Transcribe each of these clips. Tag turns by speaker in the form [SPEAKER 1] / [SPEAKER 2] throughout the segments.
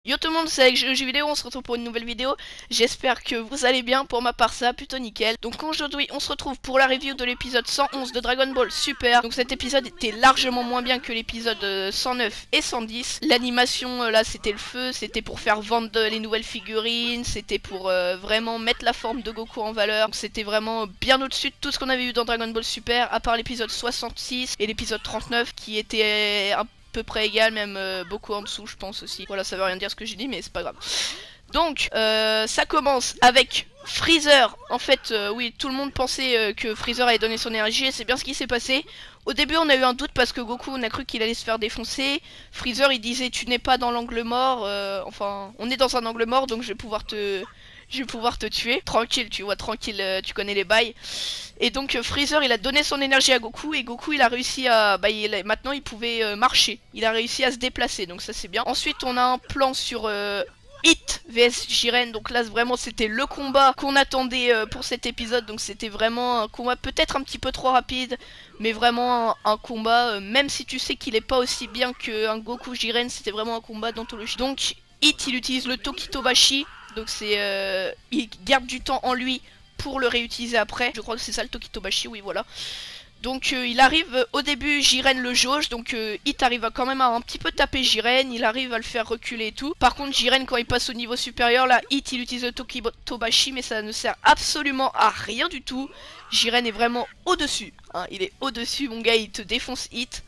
[SPEAKER 1] Yo tout le monde, c'est avec jeux vidéo, on se retrouve pour une nouvelle vidéo. J'espère que vous allez bien, pour ma part ça, plutôt nickel. Donc aujourd'hui, on se retrouve pour la review de l'épisode 111 de Dragon Ball Super. Donc cet épisode était largement moins bien que l'épisode 109 et 110. L'animation, là, c'était le feu, c'était pour faire vendre les nouvelles figurines, c'était pour vraiment mettre la forme de Goku en valeur. Donc c'était vraiment bien au-dessus de tout ce qu'on avait vu dans Dragon Ball Super, à part l'épisode 66 et l'épisode 39 qui était un peu près égal, même beaucoup en dessous je pense aussi. Voilà, ça veut rien dire ce que j'ai dit mais c'est pas grave. Donc ça commence avec Freezer. En fait oui, tout le monde pensait que Freezer allait donner son énergie et c'est bien ce qui s'est passé. Au début on a eu un doute parce que Goku, on a cru qu'il allait se faire défoncer. Freezer il disait tu n'es pas dans l'angle mort, enfin on est dans un angle mort donc je vais pouvoir te tuer. Tranquille, tu vois, tranquille, tu connais les bails. Et donc Freezer il a donné son énergie à Goku et Goku il a réussi à... maintenant il pouvait marcher. Il a réussi à se déplacer, donc ça c'est bien. Ensuite on a un plan sur Hit vs Jiren. Donc là vraiment c'était le combat qu'on attendait pour cet épisode. Donc c'était vraiment un combat peut-être un petit peu trop rapide, mais vraiment un combat, même si tu sais qu'il est pas aussi bien qu'un Goku Jiren, c'était vraiment un combat d'anthologie. Donc Hit il utilise le Tokitobashi. Donc c'est... il garde du temps en lui pour le réutiliser après. Je crois que c'est ça le Tokitobashi, oui voilà. Donc il arrive au début, Jiren le jauge, donc Hit arrive quand même à un petit peu taper Jiren, il arrive à le faire reculer et tout. Par contre Jiren quand il passe au niveau supérieur, là Hit il utilise le Tokitobashi mais ça ne sert absolument à rien du tout. Jiren est vraiment au-dessus, hein, il est au-dessus mon gars, il te défonce Hit.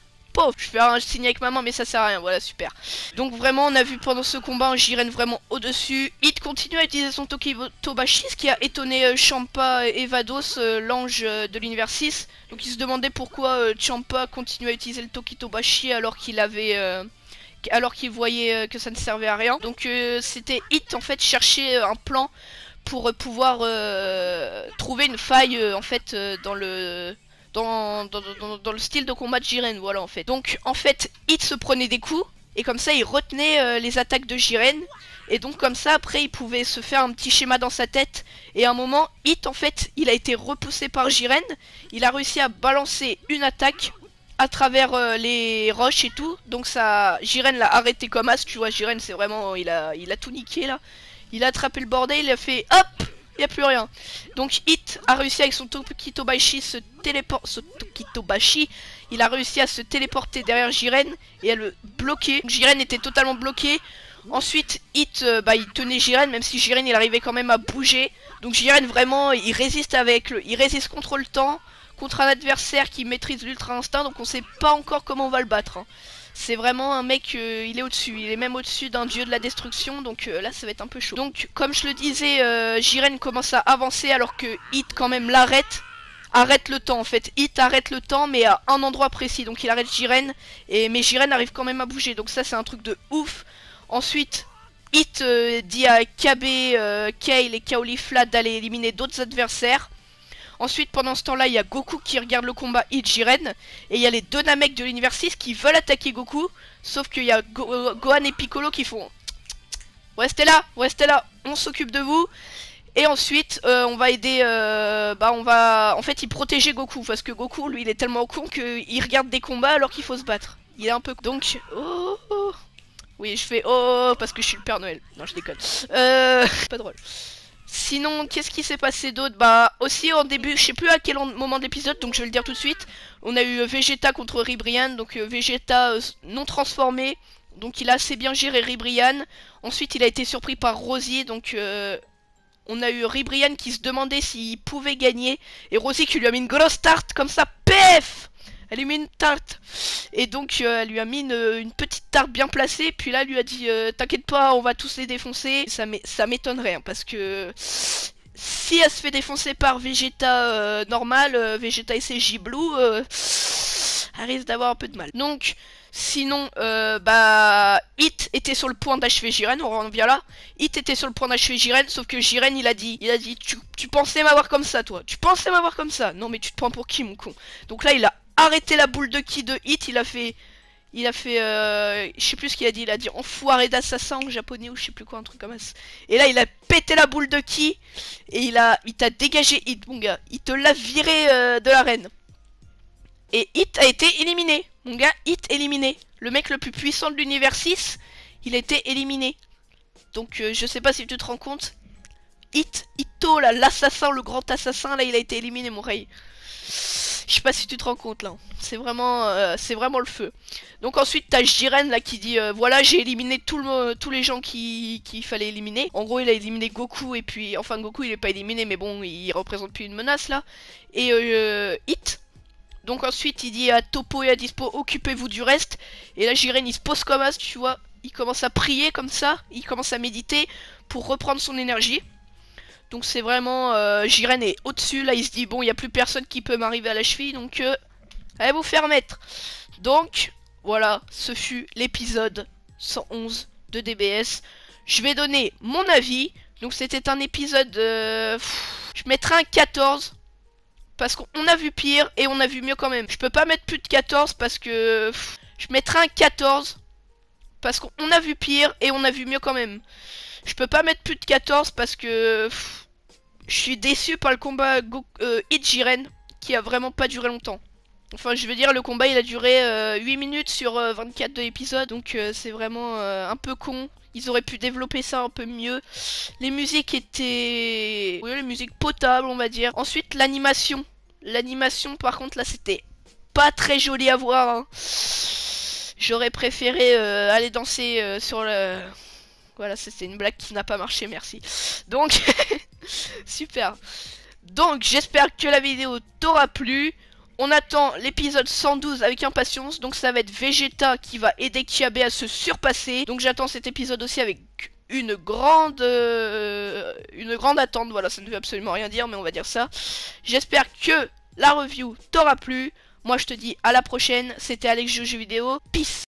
[SPEAKER 1] Je fais un signe avec ma main mais ça sert à rien, voilà super. Donc vraiment on a vu pendant ce combat un Jiren vraiment au-dessus. Hit continue à utiliser son Tokitobashi, ce qui a étonné Champa et Vados, l'ange de l'univers 6. Donc il se demandait pourquoi Champa continue à utiliser le Tokitobashi alors qu'il avait... alors qu'il voyait que ça ne servait à rien. Donc c'était Hit en fait chercher un plan pour pouvoir trouver une faille en fait dans le... Dans le style de combat de Jiren, voilà en fait. Donc en fait, Hit se prenait des coups, et comme ça il retenait les attaques de Jiren, et donc comme ça après il pouvait se faire un petit schéma dans sa tête, et à un moment, Hit en fait, il a été repoussé par Jiren, il a réussi à balancer une attaque à travers les roches et tout, donc ça, Jiren l'a arrêté comme as, tu vois, Jiren c'est vraiment, il a tout niqué là, il a attrapé le bordel, il a fait hop, il n'y a plus rien. Donc Hit a réussi avec son Tokitobashi il a réussi à se téléporter derrière Jiren et à le bloquer. Donc, Jiren était totalement bloqué. Ensuite Hit il tenait Jiren même si Jiren il arrivait quand même à bouger. Donc Jiren vraiment il résiste il résiste contre le temps, contre un adversaire qui maîtrise l'ultra instinct, donc on sait pas encore comment on va le battre, hein. C'est vraiment un mec, il est au-dessus, il est même au-dessus d'un dieu de la destruction, donc là ça va être un peu chaud. Donc comme je le disais, Jiren commence à avancer alors que Hit quand même l'arrête. Arrête le temps en fait, Hit arrête le temps mais à un endroit précis, donc il arrête Jiren, mais Jiren arrive quand même à bouger, donc ça c'est un truc de ouf. Ensuite, Hit dit à KB, Kale et Kaolifla d'aller éliminer d'autres adversaires. Ensuite, pendant ce temps-là, il y a Goku qui regarde le combat Hit Jiren. Et il y a les deux Namek de l'univers 6 qui veulent attaquer Goku. Sauf qu'il y a Gohan et Piccolo qui font restez là, on s'occupe de vous. Et ensuite, on va aider... on va en fait, il protéger Goku. Parce que Goku, lui, il est tellement con qu'il regarde des combats alors qu'il faut se battre. Il est un peu... Donc... Oh, oh. Oui, je fais oh parce que je suis le Père Noël. Non, je déconne. Pas drôle. Sinon, qu'est-ce qui s'est passé d'autre? Bah, aussi en début, je sais plus à quel moment de l'épisode, donc je vais le dire tout de suite. On a eu Vegeta contre Ribrian, donc Vegeta non transformé, donc il a assez bien géré Ribrian. Ensuite, il a été surpris par Rosie, donc on a eu Ribrian qui se demandait s'il pouvait gagner. Et Rosie qui lui a mis une grosse tarte comme ça, pef! Elle lui a mis une tarte. Et donc elle lui a mis une petite tarte bien placée. Puis là elle lui a dit t'inquiète pas, on va tous les défoncer. Ça m'étonnerait hein, parce que si elle se fait défoncer par Vegeta normal, Vegeta SSJ Blue, elle risque d'avoir un peu de mal. Donc sinon Hit était sur le point d'achever Jiren, on revient là. Hit était sur le point d'achever Jiren, sauf que Jiren il a dit tu pensais m'avoir comme ça toi. Tu pensais m'avoir comme ça. Non mais tu te prends pour qui mon con. Donc là il a arrêté la boule de ki de Hit, il a fait je sais plus ce qu'il a dit, il a dit enfoiré d'assassin en japonais ou je sais plus quoi, un truc comme ça. Et là il a pété la boule de ki et il t'a dégagé Hit mon gars, il te l'a viré de l'arène. Et Hit a été éliminé, mon gars, Hit éliminé. Le mec le plus puissant de l'univers 6, il a été éliminé. Donc je sais pas si tu te rends compte. Ito là, l'assassin, le grand assassin là, il a été éliminé mon rey. Je sais pas si tu te rends compte là. C'est vraiment le feu. Donc ensuite t'as Jiren là qui dit voilà, j'ai éliminé tous les gens qu'il fallait éliminer. En gros il a éliminé Goku et puis enfin Goku il est pas éliminé mais bon il représente plus une menace là. Et Hit. Donc ensuite il dit à Toppo et à Dispo occupez-vous du reste. Et là Jiren il se pose comme as, tu vois. Il commence à prier comme ça. Il commence à méditer pour reprendre son énergie. Donc c'est vraiment Jiren est au-dessus. Là il se dit bon il n'y a plus personne qui peut m'arriver à la cheville. Donc allez vous faire mettre. Donc voilà, ce fut l'épisode 111 de DBS. Je vais donner mon avis. Donc c'était un épisode je mettrai un 14. Parce qu'on a vu pire et on a vu mieux quand même. Je peux pas mettre plus de 14 parce que je mettrai un 14. Parce qu'on a vu pire et on a vu mieux quand même. Je peux pas mettre plus de 14 parce que je suis déçu par le combat Hit Jiren qui a vraiment pas duré longtemps. Enfin je veux dire le combat il a duré 8 minutes sur 24 de l'épisode. Donc c'est vraiment un peu con. Ils auraient pu développer ça un peu mieux. Les musiques étaient... Oui, les musiques potables, on va dire. Ensuite, l'animation. L'animation, par contre, là, c'était pas très joli à voir. Hein. J'aurais préféré aller danser sur le... Voilà, c'était une blague qui n'a pas marché, merci. Donc, super. Donc, j'espère que la vidéo t'aura plu. On attend l'épisode 112 avec impatience. Donc ça va être Vegeta qui va aider Kiabe à se surpasser. Donc j'attends cet épisode aussi avec une grande attente. Voilà, ça ne veut absolument rien dire, mais on va dire ça. J'espère que la review t'aura plu. Moi je te dis à la prochaine. C'était Alex Jeux Vidéo. Peace.